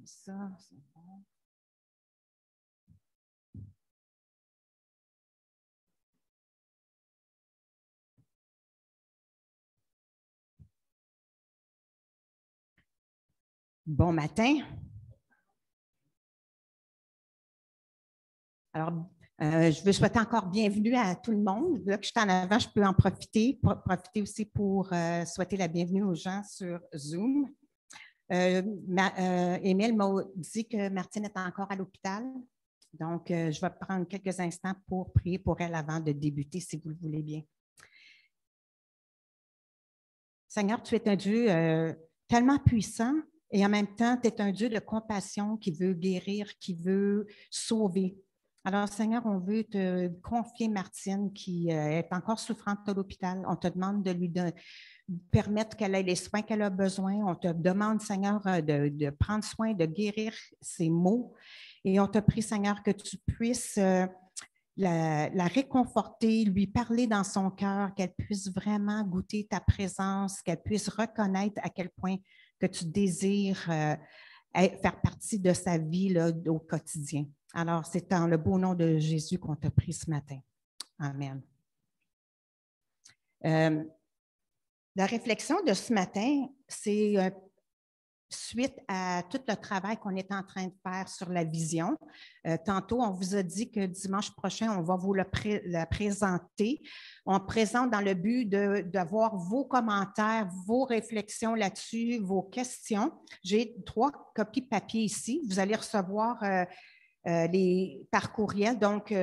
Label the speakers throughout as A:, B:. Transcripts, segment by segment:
A: ça, c'est bon. Bon matin. Alors, je veux souhaiter encore bienvenue à tout le monde. Là que je suis en avant, je peux en profiter aussi pour souhaiter la bienvenue aux gens sur Zoom. Émile m'a dit que Martine est encore à l'hôpital. Donc, je vais prendre quelques instants pour prier pour elle avant de débuter, si vous le voulez bien. Seigneur, tu es un Dieu tellement puissant et en même temps, tu es un Dieu de compassion qui veut guérir, qui veut sauver. Alors, Seigneur, on veut te confier Martine qui est encore souffrante à l'hôpital. On te demande de lui permettre qu'elle ait les soins qu'elle a besoin. On te demande, Seigneur, de prendre soin, de guérir ses maux. Et on te prie, Seigneur, que tu puisses la réconforter, lui parler dans son cœur, qu'elle puisse vraiment goûter ta présence, qu'elle puisse reconnaître à quel point que tu désires faire partie de sa vie là, au quotidien. Alors, c'est dans le beau nom de Jésus qu'on t'a pris ce matin. Amen. La réflexion de ce matin, c'est suite à tout le travail qu'on est en train de faire sur la vision. Tantôt, on vous a dit que dimanche prochain, on va vous la présenter. On présente dans le but d'avoir vos commentaires, vos réflexions là-dessus, vos questions. J'ai 3 copies papier ici. Vous allez recevoir par courriel. Donc,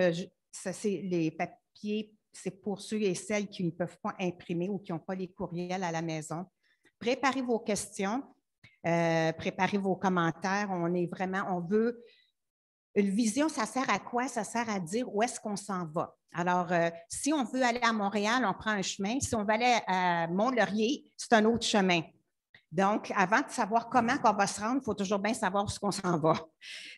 A: c'est les papiers, c'est pour ceux et celles qui ne peuvent pas imprimer ou qui n'ont pas les courriels à la maison. Préparez vos questions. Préparez vos commentaires. On veut. Une vision, ça sert à quoi? Ça sert à dire où est-ce qu'on s'en va. Alors, si on veut aller à Montréal, on prend un chemin. Si on veut aller à Mont-Laurier, c'est un autre chemin. Donc, avant de savoir comment on va se rendre, il faut toujours bien savoir où est-ce qu'on s'en va.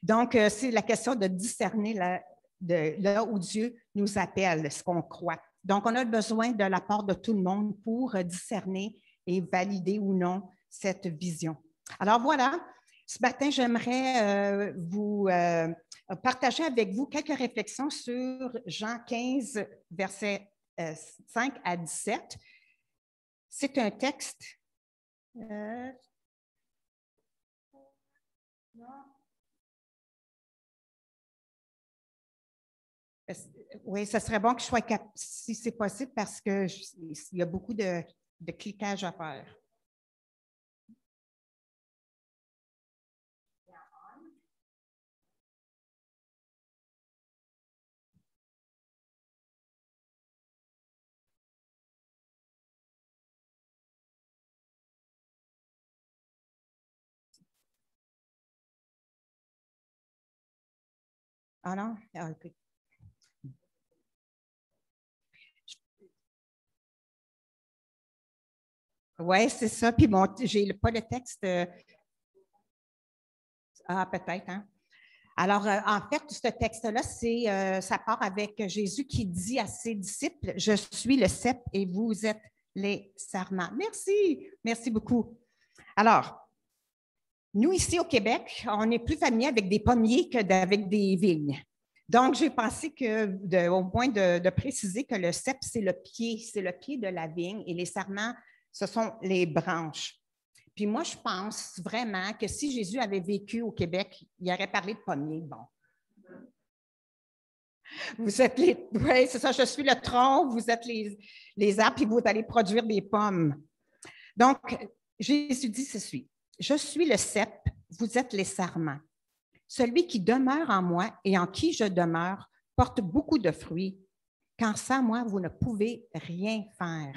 A: Donc, c'est la question de discerner là où Dieu nous appelle, ce qu'on croit. Donc, on a besoin de la part de tout le monde pour discerner et valider ou non cette vision. Alors voilà, ce matin, j'aimerais vous partager avec vous quelques réflexions sur Jean 15, versets 5 à 17. C'est un texte. Oui, ça serait bon que je sois capable, si c'est possible, parce qu'il y a beaucoup de cliquage à faire. Ah non? Ah, okay. Oui, c'est ça. Puis bon, j'ai pas le texte. Ah, peut-être, hein? Alors, en fait, ce texte-là, ça part avec Jésus qui dit à ses disciples, « Je suis le cep et vous êtes les sarments. » Merci, merci beaucoup. Alors, nous, ici au Québec, on est plus familier avec des pommiers qu'avec des vignes. Donc, j'ai pensé au point de préciser que le cep, c'est le pied de la vigne et les sarments, ce sont les branches. Puis moi, je pense vraiment que si Jésus avait vécu au Québec, il aurait parlé de pommiers. Bon. Vous êtes oui, c'est ça, je suis le tronc, vous êtes les arbres, puis vous allez produire des pommes. Donc, Jésus dit ceci, « Je suis le cep, vous êtes les sarments. Celui qui demeure en moi et en qui je demeure porte beaucoup de fruits, car sans moi, vous ne pouvez rien faire.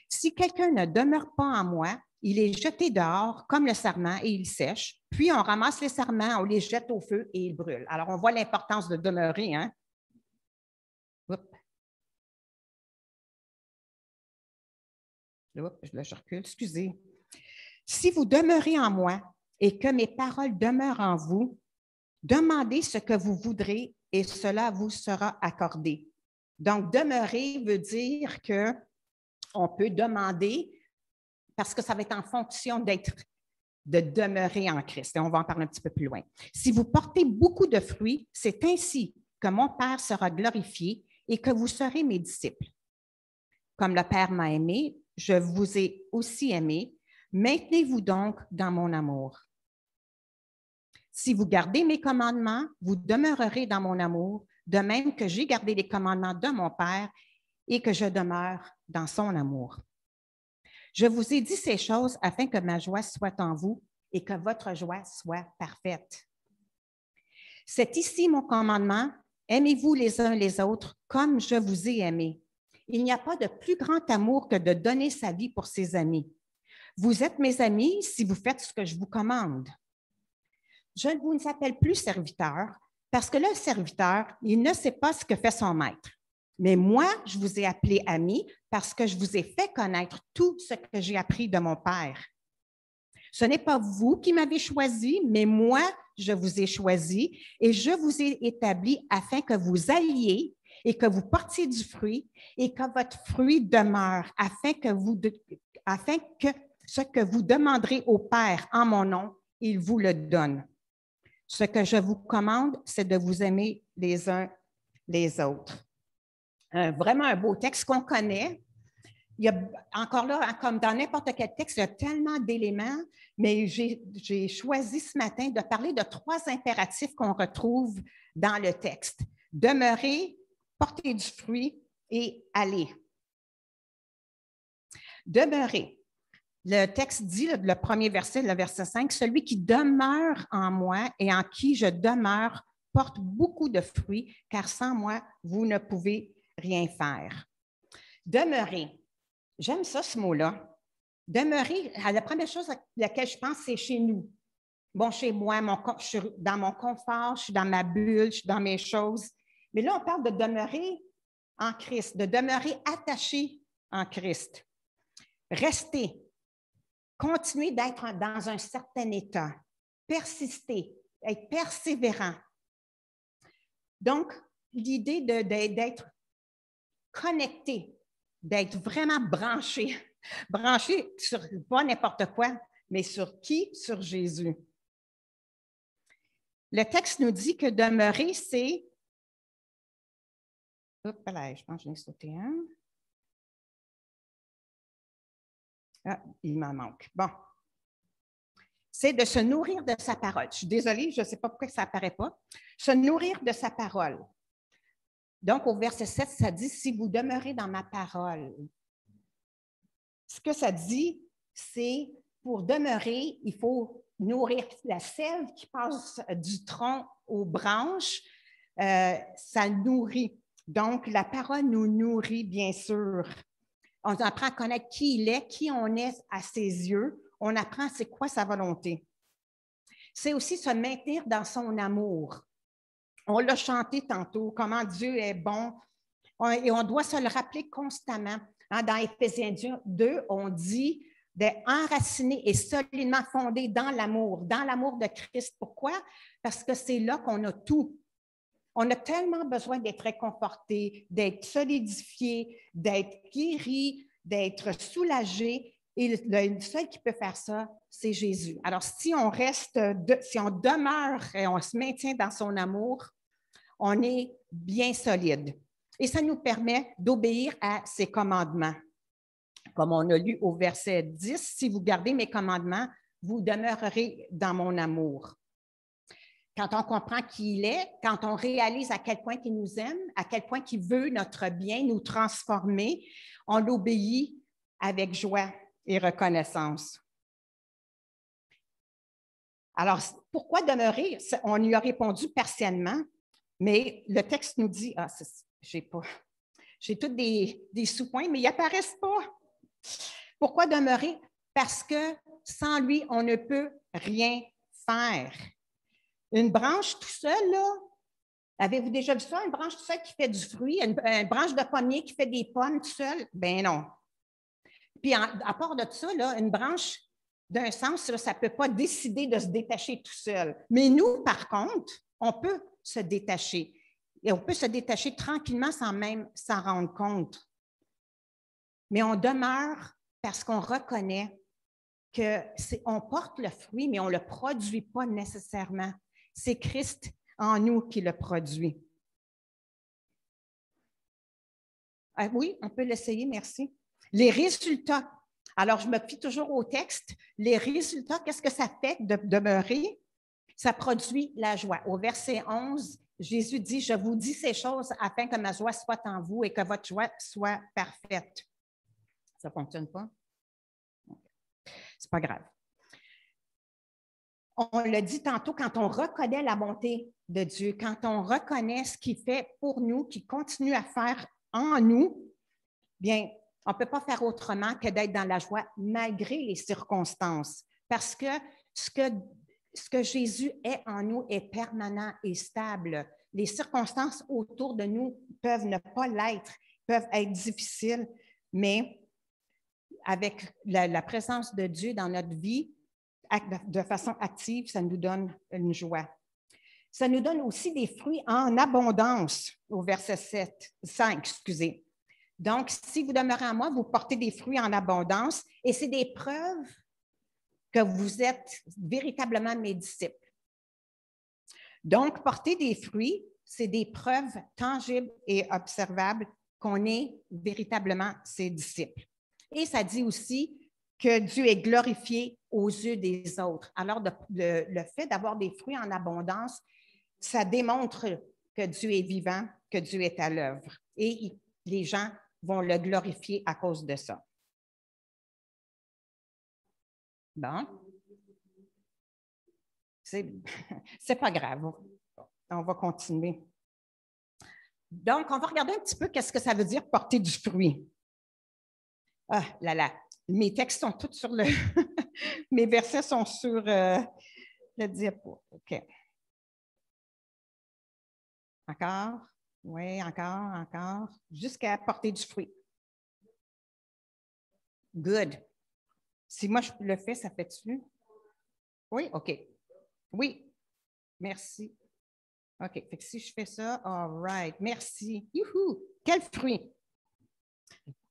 A: Si quelqu'un ne demeure pas en moi, il est jeté dehors comme le sarment et il sèche. Puis on ramasse les sarments, on les jette au feu et ils brûlent. » Alors, on voit l'importance de demeurer, hein? Oups. Oups, je recule, excusez. « Si vous demeurez en moi et que mes paroles demeurent en vous, demandez ce que vous voudrez et cela vous sera accordé. » Donc, demeurer veut dire qu'on peut demander parce que ça va être en fonction de demeurer en Christ. Et on va en parler un petit peu plus loin. Si vous portez beaucoup de fruits, c'est ainsi que mon Père sera glorifié et que vous serez mes disciples. Comme le Père m'a aimé, je vous ai aussi aimé. Maintenez-vous donc dans mon amour. Si vous gardez mes commandements, vous demeurerez dans mon amour, de même que j'ai gardé les commandements de mon Père et que je demeure dans son amour. Je vous ai dit ces choses afin que ma joie soit en vous et que votre joie soit parfaite. C'est ici mon commandement, aimez-vous les uns les autres comme je vous ai aimés. Il n'y a pas de plus grand amour que de donner sa vie pour ses amis. Vous êtes mes amis si vous faites ce que je vous commande. Je ne vous appelle plus serviteur parce que le serviteur, il ne sait pas ce que fait son maître. Mais moi, je vous ai appelé amis parce que je vous ai fait connaître tout ce que j'ai appris de mon Père. Ce n'est pas vous qui m'avez choisi, mais moi, je vous ai choisi et je vous ai établi afin que vous alliez et que vous portiez du fruit et que votre fruit demeure, afin que ce que vous demanderez au Père en mon nom, il vous le donne. Ce que je vous commande, c'est de vous aimer les uns les autres. Vraiment un beau texte qu'on connaît. Il y a encore là, comme dans n'importe quel texte, il y a tellement d'éléments, mais j'ai choisi ce matin de parler de 3 impératifs qu'on retrouve dans le texte. Demeurer, porter du fruit et aller. Demeurer. Le texte dit, le premier verset, le verset 5, « Celui qui demeure en moi et en qui je demeure porte beaucoup de fruits, car sans moi, vous ne pouvez rien faire. » Demeurer. J'aime ça, ce mot-là. Demeurer, la première chose à laquelle je pense, c'est chez nous. Bon, chez moi, je suis dans mon confort, je suis dans ma bulle, je suis dans mes choses. Mais là, on parle de demeurer en Christ, de demeurer attaché en Christ. Rester. Continuer d'être dans un certain état, persister, être persévérant. Donc, l'idée d'être connecté, d'être vraiment branché sur pas n'importe quoi, mais sur qui? Sur Jésus. Le texte nous dit que demeurer, c'est... Oups, là, je pense que je l'ai sauté un. Ah, il m'en manque. Bon. C'est de se nourrir de sa parole. Je suis désolée, je ne sais pas pourquoi ça n'apparaît pas. Se nourrir de sa parole. Donc, au verset 7, ça dit « Si vous demeurez dans ma parole ». Ce que ça dit, c'est pour demeurer, il faut nourrir la sève qui passe du tronc aux branches. Ça nourrit. Donc, la parole nous nourrit, bien sûr. On apprend à connaître qui il est, qui on est à ses yeux. On apprend c'est quoi sa volonté. C'est aussi se maintenir dans son amour. On l'a chanté tantôt, comment Dieu est bon, et on doit se le rappeler constamment. Dans Éphésiens 2, on dit d'être enraciné et solidement fondé dans l'amour de Christ. Pourquoi? Parce que c'est là qu'on a tout. On a tellement besoin d'être réconforté, d'être solidifié, d'être guéri, d'être soulagé. Et le seul qui peut faire ça, c'est Jésus. Alors, si on demeure et on se maintient dans son amour, on est bien solide. Et ça nous permet d'obéir à ses commandements. Comme on a lu au verset 10, « Si vous gardez mes commandements, vous demeurerez dans mon amour. » Quand on comprend qui il est, quand on réalise à quel point il nous aime, à quel point il veut notre bien, nous transformer, on l'obéit avec joie et reconnaissance. Alors, pourquoi demeurer? On lui a répondu partiellement, mais le texte nous dit, j'ai tous des sous-points, mais ils n'apparaissent pas. Pourquoi demeurer? Parce que sans lui, on ne peut rien faire. Une branche tout seul, là, avez-vous déjà vu ça? Une branche tout seul qui fait du fruit, une branche de pommier qui fait des pommes tout seul? Ben non. Puis, à part de ça, là, une branche, d'un sens, là, ça ne peut pas décider de se détacher tout seul. Mais nous, par contre, on peut se détacher. Et on peut se détacher tranquillement sans même s'en rendre compte. Mais on demeure parce qu'on reconnaît qu'on porte le fruit, mais on ne le produit pas nécessairement. C'est Christ en nous qui le produit. Ah, oui, on peut l'essayer, merci. Les résultats. Alors, je me fie toujours au texte. Les résultats, qu'est-ce que ça fait de demeurer? Ça produit la joie. Au verset 11, Jésus dit, « Je vous dis ces choses afin que ma joie soit en vous et que votre joie soit parfaite. » Ça ne fonctionne pas? C'est pas grave. On l'a dit tantôt, quand on reconnaît la bonté de Dieu, quand on reconnaît ce qu'il fait pour nous, qu'il continue à faire en nous, bien, on ne peut pas faire autrement que d'être dans la joie malgré les circonstances. Parce que ce que Jésus est en nous est permanent et stable. Les circonstances autour de nous peuvent ne pas l'être, peuvent être difficiles, mais avec la présence de Dieu dans notre vie, de façon active, ça nous donne une joie. Ça nous donne aussi des fruits en abondance, au verset 5, excusez. Donc, si vous demeurez en moi, vous portez des fruits en abondance et c'est des preuves que vous êtes véritablement mes disciples. Donc, porter des fruits, c'est des preuves tangibles et observables qu'on est véritablement ses disciples. Et ça dit aussi que Dieu est glorifié aux yeux des autres. Alors, le fait d'avoir des fruits en abondance, ça démontre que Dieu est vivant, que Dieu est à l'œuvre. Et les gens vont le glorifier à cause de ça. Bon. C'est pas grave. On va continuer. Donc, on va regarder un petit peu qu'est-ce que ça veut dire porter du fruit. Ah là là, mes textes sont tous sur le... mes versets sont sur le diapo. OK. Encore? Oui, encore. Jusqu'à porter du fruit. Good. Si moi je le fais, ça fait-tu? Oui, OK. Oui, merci. OK, fait que si je fais ça, all right, merci. Youhou! Quel fruit?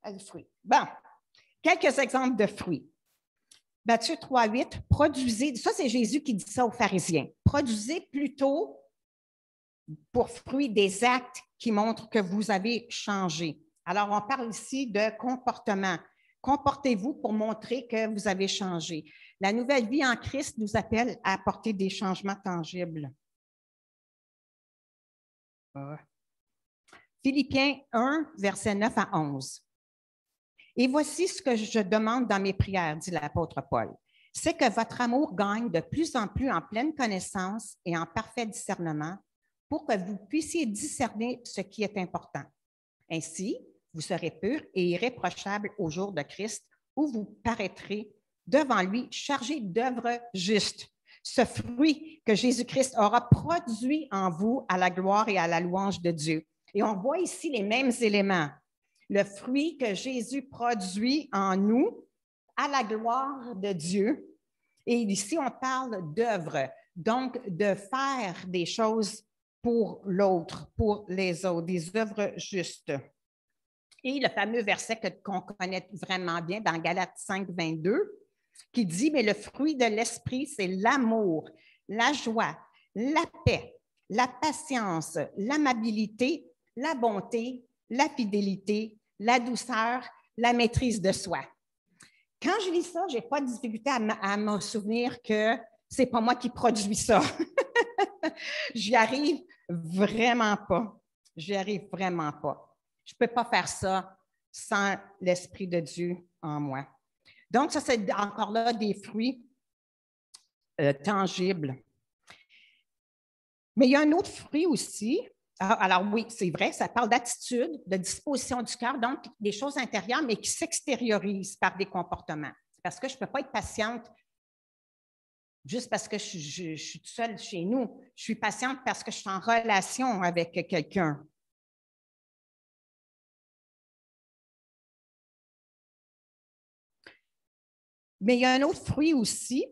A: Quel fruit? Bon, quelques exemples de fruits. Matthieu 3,8, produisez, ça c'est Jésus qui dit ça aux pharisiens, produisez plutôt pour fruit des actes qui montrent que vous avez changé. Alors, on parle ici de comportement. Comportez-vous pour montrer que vous avez changé. La nouvelle vie en Christ nous appelle à apporter des changements tangibles. Philippiens 1, versets 9 à 11. Et voici ce que je demande dans mes prières, dit l'apôtre Paul, c'est que votre amour gagne de plus en plus en pleine connaissance et en parfait discernement pour que vous puissiez discerner ce qui est important. Ainsi, vous serez purs et irréprochables au jour de Christ où vous paraîtrez devant lui chargé d'œuvres justes. Ce fruit que Jésus-Christ aura produit en vous à la gloire et à la louange de Dieu. Et on voit ici les mêmes éléments. Le fruit que Jésus produit en nous à la gloire de Dieu. Et ici, on parle d'œuvres, donc de faire des choses pour l'autre, pour les autres, des œuvres justes. Et le fameux verset qu'on connaît vraiment bien dans Galates 5, 22, qui dit, mais le fruit de l'esprit, c'est l'amour, la joie, la paix, la patience, l'amabilité, la bonté, la fidélité, la douceur, la maîtrise de soi. Quand je lis ça, je n'ai pas de difficulté à me souvenir que ce n'est pas moi qui produis ça. J'y arrive vraiment pas. J'y arrive vraiment pas. Je ne peux pas faire ça sans l'Esprit de Dieu en moi. Donc, ça, c'est encore là des fruits tangibles. Mais il y a un autre fruit aussi. Alors oui, c'est vrai, ça parle d'attitude, de disposition du cœur, donc des choses intérieures, mais qui s'extériorisent par des comportements. Parce que je ne peux pas être patiente juste parce que je suis toute seule chez nous. Je suis patiente parce que je suis en relation avec quelqu'un. Mais il y a un autre fruit aussi,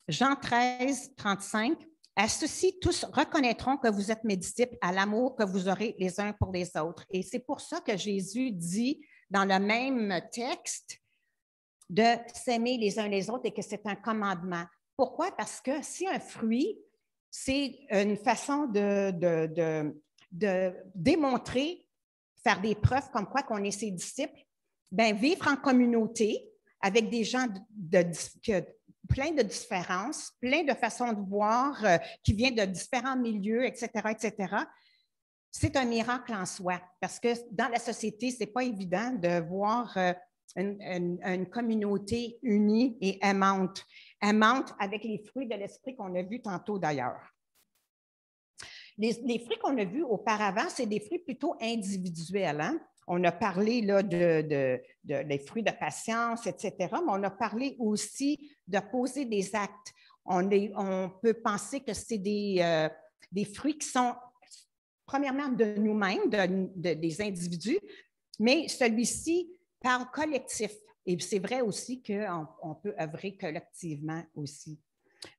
A: Jean 13, 35. À ceux-ci, tous reconnaîtront que vous êtes mes disciples à l'amour que vous aurez les uns pour les autres. Et c'est pour ça que Jésus dit dans le même texte, de s'aimer les uns les autres et que c'est un commandement. Pourquoi? Parce que si un fruit, c'est une façon de démontrer, faire des preuves comme quoi qu'on est ses disciples, bien, vivre en communauté avec des gens plein de différences, plein de façons de voir qui viennent de différents milieux, etc., etc., c'est un miracle en soi. Parce que dans la société, ce n'est pas évident de voir une communauté unie et aimante avec les fruits de l'esprit qu'on a vus tantôt d'ailleurs. Les fruits qu'on a vus auparavant, c'est des fruits plutôt individuels. Hein? On a parlé là, des fruits de patience, etc., mais on a parlé aussi de poser des actes. On peut penser que c'est des fruits qui sont premièrement de nous-mêmes, des individus, mais celui-ci parle collectif. Et c'est vrai aussi qu'on peut œuvrer collectivement aussi.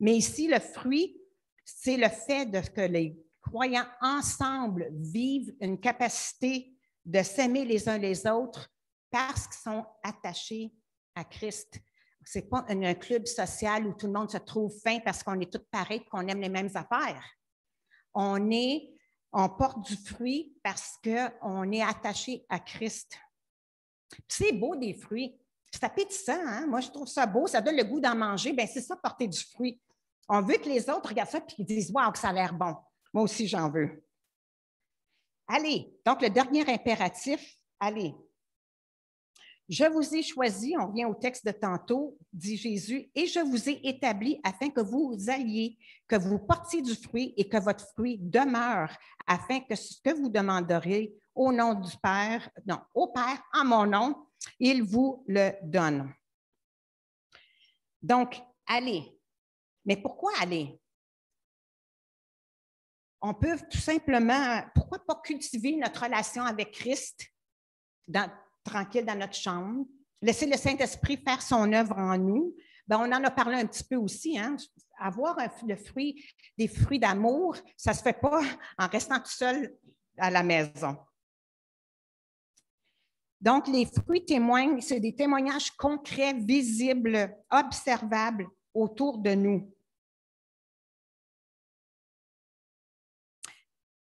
A: Mais ici, le fruit, c'est le fait que les croyants ensemble vivent une capacité de s'aimer les uns les autres parce qu'ils sont attachés à Christ. Ce n'est pas un club social où tout le monde se trouve fin parce qu'on est tous pareils et qu'on aime les mêmes affaires. On porte du fruit parce qu'on est attaché à Christ. C'est beau des fruits. C'est appétissant, hein? Moi, je trouve ça beau. Ça donne le goût d'en manger. Bien, c'est ça, porter du fruit. On veut que les autres regardent ça et qu'ils disent « Wow, que ça a l'air bon. » Moi aussi, j'en veux. Allez, donc le dernier impératif, allez. Je vous ai choisi, on revient au texte de tantôt, dit Jésus, et je vous ai établi afin que vous alliez, que vous portiez du fruit et que votre fruit demeure, afin que ce que vous demanderez au nom du Père, non, au Père, en mon nom, il vous le donne. Donc, allez. Mais pourquoi aller? On peut tout simplement, pourquoi pas cultiver notre relation avec Christ tranquille dans notre chambre, laisser le Saint-Esprit faire son œuvre en nous? Bien, on en a parlé un petit peu aussi, hein? Avoir des fruits d'amour, ça ne se fait pas en restant tout seul à la maison. Donc, les fruits témoignent, c'est des témoignages concrets, visibles, observables autour de nous.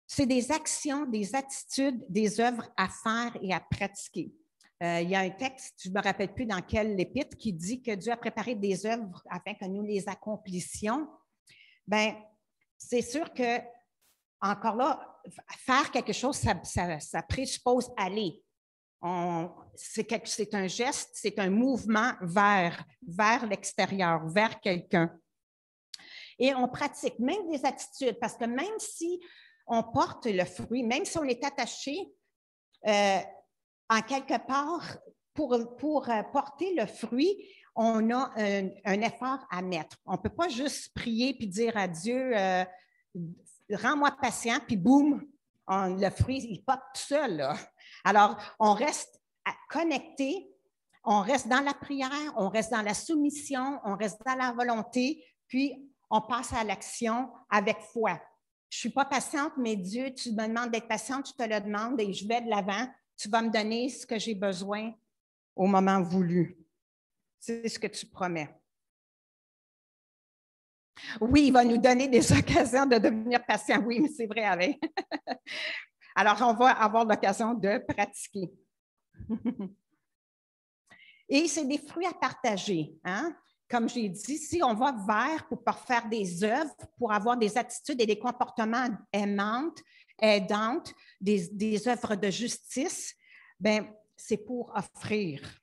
A: C'est des actions, des attitudes, des œuvres à faire et à pratiquer. Il y a un texte, je ne me rappelle plus dans quel épître, qui dit que Dieu a préparé des œuvres afin que nous les accomplissions. Bien, c'est sûr que, encore là, faire quelque chose, ça présuppose aller. C'est un geste, c'est un mouvement vers l'extérieur, vers quelqu'un. Et on pratique même des attitudes, parce que même si on porte le fruit, même si on est attaché, en quelque part, pour porter le fruit, on a un effort à mettre. On ne peut pas juste prier puis dire à Dieu, rends-moi patient, puis boum, le fruit, il porte tout seul. Là. Alors, on reste connecté, on reste dans la prière, on reste dans la soumission, on reste dans la volonté, puis on passe à l'action avec foi. Je ne suis pas patiente, mais Dieu, tu me demandes d'être patiente, je te le demande et je vais de l'avant. Tu vas me donner ce que j'ai besoin au moment voulu. C'est ce que tu promets. Oui, il va nous donner des occasions de devenir patient. Oui, mais c'est vrai, Alain. Alors, on va avoir l'occasion de pratiquer. Et c'est des fruits à partager. Hein? Comme j'ai dit, si on va vers pour faire des œuvres, pour avoir des attitudes et des comportements aidantes, des œuvres de justice, bien, c'est pour offrir.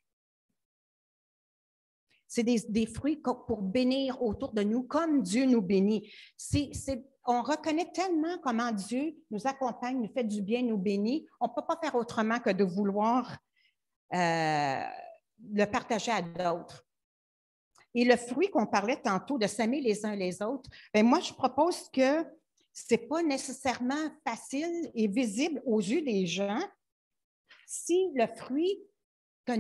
A: C'est des fruits pour bénir autour de nous, comme Dieu nous bénit. On reconnaît tellement comment Dieu nous accompagne, nous fait du bien, nous bénit. On ne peut pas faire autrement que de vouloir le partager à d'autres. Et le fruit qu'on parlait tantôt, de s'aimer les uns les autres, bien, moi, je propose que ce n'est pas nécessairement facile et visible aux yeux des gens si le fruit que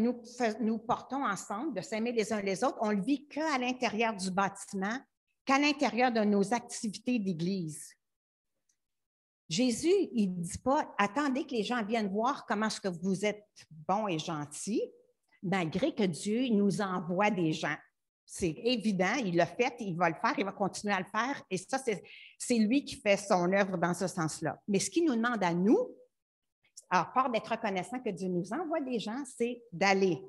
A: nous portons ensemble, de s'aimer les uns les autres, on ne le vit qu'à l'intérieur du bâtiment, qu'à l'intérieur de nos activités d'Église. Jésus, il ne dit pas « Attendez que les gens viennent voir comment est-ce que vous êtes bon et gentil. malgré que Dieu nous envoie des gens. C'est évident, il l'a fait, il va le faire, il va continuer à le faire. Et ça, c'est lui qui fait son œuvre dans ce sens-là. Mais ce qu'il nous demande à nous, à part d'être reconnaissant que Dieu nous envoie des gens, c'est d'aller.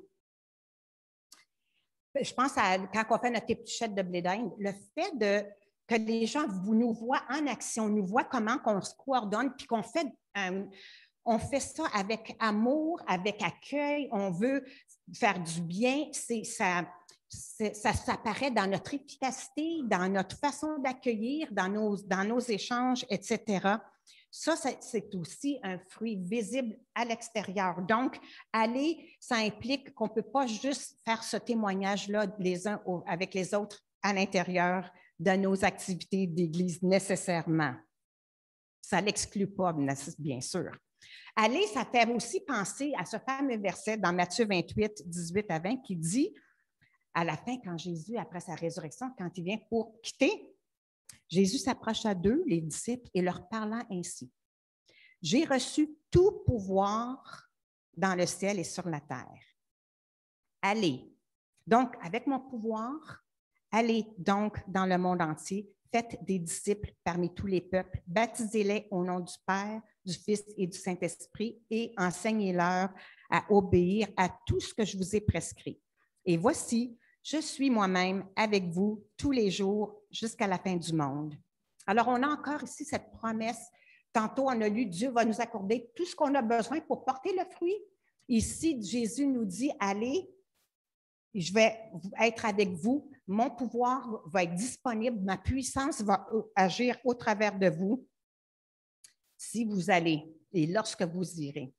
A: Je pense à quand on fait notre épluchette de blé d'Inde, le fait que les gens nous voient en action, nous voient comment on se coordonne, puis qu'on fait, on fait ça avec amour, avec accueil, on veut faire du bien, ça s'apparaît dans notre efficacité, dans notre façon d'accueillir, dans nos échanges, etc. Ça, c'est aussi un fruit visible à l'extérieur. Donc, aller, ça implique qu'on ne peut pas juste faire ce témoignage-là les uns avec les autres à l'intérieur de nos activités d'Église nécessairement. Ça ne l'exclut pas, bien sûr. Aller, ça fait aussi penser à ce fameux verset dans Matthieu 28, 18 à 20 qui dit, à la fin, quand Jésus, après sa résurrection, quand il vient pour quitter, Jésus s'approcha d'eux, les disciples, et leur parlant ainsi. « J'ai reçu tout pouvoir dans le ciel et sur la terre. Allez, donc, avec mon pouvoir, allez donc dans le monde entier, faites des disciples parmi tous les peuples, baptisez-les au nom du Père, du Fils et du Saint-Esprit et enseignez-leur à obéir à tout ce que je vous ai prescrit. Et voici, je suis moi-même avec vous tous les jours jusqu'à la fin du monde. » Alors, on a encore ici cette promesse. Tantôt, on a lu, Dieu va nous accorder tout ce qu'on a besoin pour porter le fruit. Ici, Jésus nous dit, allez, je vais être avec vous, mon pouvoir va être disponible, ma puissance va agir au travers de vous si vous allez et lorsque vous irez.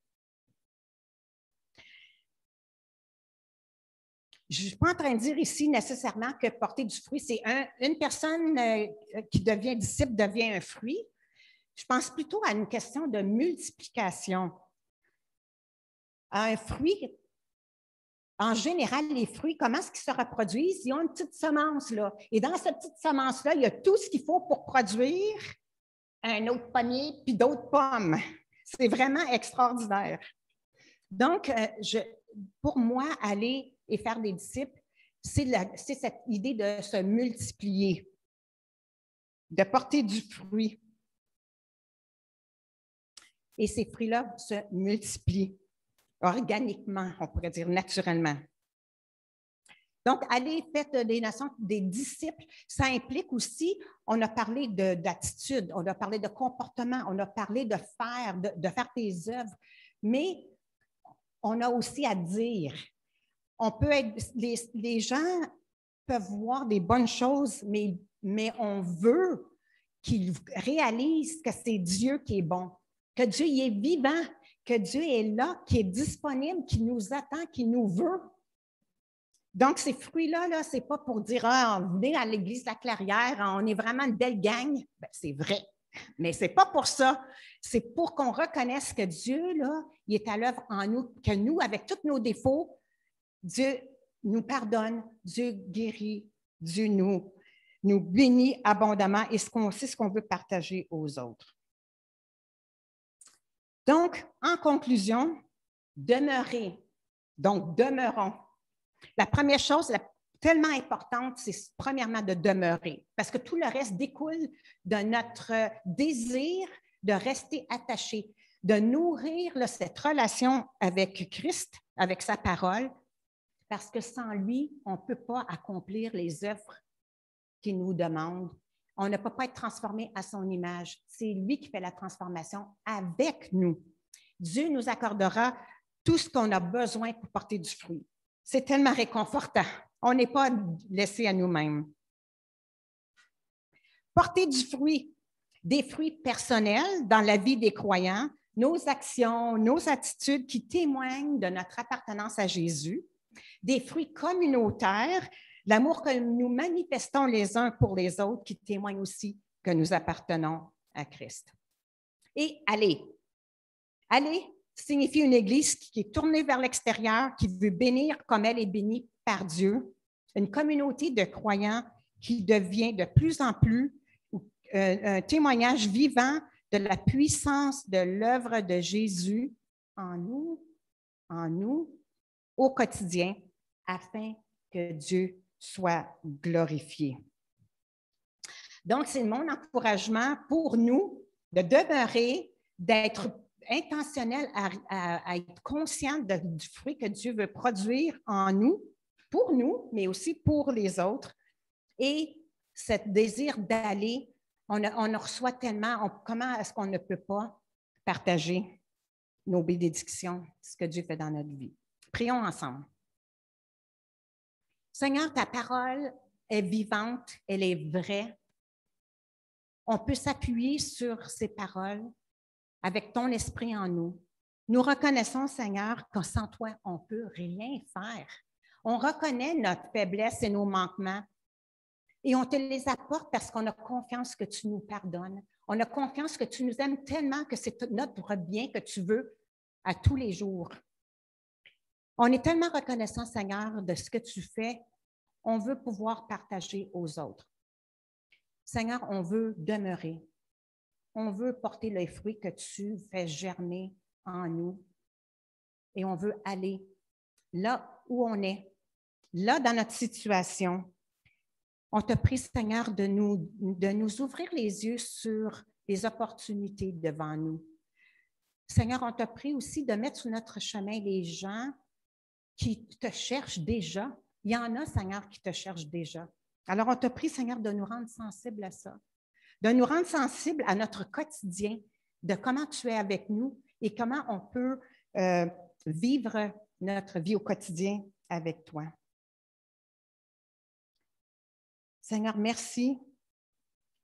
A: Je ne suis pas en train de dire ici nécessairement que porter du fruit, c'est une personne qui devient disciple devient un fruit. Je pense plutôt à une question de multiplication. Un fruit, en général, les fruits, comment est-ce qu'ils se reproduisent? Ils ont une petite semence, là. Et dans cette petite semence-là, il y a tout ce qu'il faut pour produire un autre pommier puis d'autres pommes. C'est vraiment extraordinaire. Donc, pour moi, aller et faire des disciples, c'est cette idée de se multiplier, de porter du fruit. Et ces fruits-là se multiplient organiquement, on pourrait dire naturellement. Donc, aller faire des nations, des disciples, ça implique aussi, on a parlé d'attitude, on a parlé de comportement, on a parlé de faire des œuvres, mais on a aussi à dire. On peut être, les gens peuvent voir des bonnes choses, mais on veut qu'ils réalisent que c'est Dieu qui est bon, que Dieu il est vivant, que Dieu est là, qui est disponible, qui nous attend, qui nous veut. Donc, ces fruits-là, ce n'est pas pour dire « Ah, venez à l'église de la Clairière, on est vraiment une belle gang. » Bien, c'est vrai, mais ce n'est pas pour ça. C'est pour qu'on reconnaisse que Dieu, là, il est à l'œuvre en nous, que nous, avec tous nos défauts, Dieu nous pardonne, Dieu guérit, Dieu nous bénit abondamment et c'est ce qu'on veut partager aux autres. Donc, en conclusion, demeurez. Donc, demeurons. La première chose tellement importante, c'est premièrement de demeurer, parce que tout le reste découle de notre désir de rester attaché, de nourrir cette relation avec Christ, avec sa parole, parce que sans lui, on ne peut pas accomplir les œuvres qu'il nous demande. On ne peut pas être transformé à son image. C'est lui qui fait la transformation avec nous. Dieu nous accordera tout ce qu'on a besoin pour porter du fruit. C'est tellement réconfortant. On n'est pas laissé à nous-mêmes. Porter du fruit, des fruits personnels dans la vie des croyants, nos actions, nos attitudes qui témoignent de notre appartenance à Jésus, des fruits communautaires, l'amour que nous manifestons les uns pour les autres qui témoignent aussi que nous appartenons à Christ. Et aller signifie une Église qui est tournée vers l'extérieur, qui veut bénir comme elle est bénie par Dieu, une communauté de croyants qui devient de plus en plus un témoignage vivant de la puissance de l'œuvre de Jésus en nous au quotidien afin que Dieu soit glorifié. Donc, c'est mon encouragement pour nous de demeurer, d'être intentionnel à être conscient du fruit que Dieu veut produire en nous, pour nous, mais aussi pour les autres. Et ce désir d'aller, on reçoit tellement, comment est-ce qu'on ne peut pas partager nos bénédictions, ce que Dieu fait dans notre vie? Prions ensemble. Seigneur, ta parole est vivante, elle est vraie. On peut s'appuyer sur ces paroles avec ton esprit en nous. Nous reconnaissons, Seigneur, que sans toi, on ne peut rien faire. On reconnaît notre faiblesse et nos manquements et on te les apporte parce qu'on a confiance que tu nous pardonnes. On a confiance que tu nous aimes tellement que c'est notre bien que tu veux à tous les jours. On est tellement reconnaissant, Seigneur, de ce que tu fais. On veut pouvoir partager aux autres. Seigneur, on veut demeurer. On veut porter les fruits que tu fais germer en nous. Et on veut aller là où on est, là dans notre situation. On te prie, Seigneur, de nous ouvrir les yeux sur les opportunités devant nous. Seigneur, on te prie aussi de mettre sur notre chemin les gens qui te cherchent déjà. Il y en a, Seigneur, qui te cherchent déjà. Alors, on te prie, Seigneur, de nous rendre sensibles à ça, de nous rendre sensibles à notre quotidien, de comment tu es avec nous et comment on peut vivre notre vie au quotidien avec toi. Seigneur, merci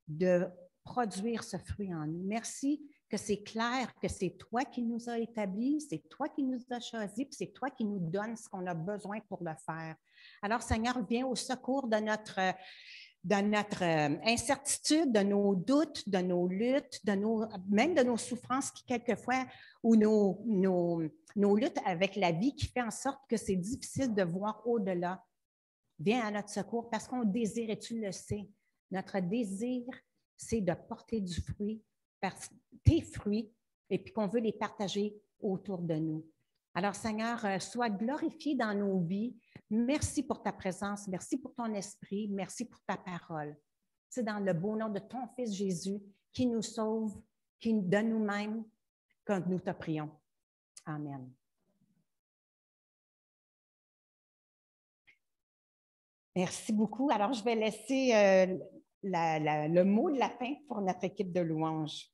A: de produire ce fruit en nous. Merci que c'est clair que c'est toi qui nous as établis, c'est toi qui nous as choisis, puis c'est toi qui nous donnes ce qu'on a besoin pour le faire. Alors, Seigneur, viens au secours de notre incertitude, de nos doutes, de nos luttes, même de nos souffrances qui, quelquefois, ou nos luttes avec la vie qui fait en sorte que c'est difficile de voir au-delà. Viens à notre secours parce qu'on désire, et tu le sais, notre désir, c'est de porter du fruit, tes fruits, et puis qu'on veut les partager autour de nous. Alors, Seigneur, sois glorifié dans nos vies. Merci pour ta présence, merci pour ton esprit, merci pour ta parole. C'est dans le beau nom de ton Fils Jésus qui nous sauve, qui de nous-mêmes, que nous te prions. Amen. Merci beaucoup. Alors, je vais laisser le mot de la fin pour notre équipe de louanges.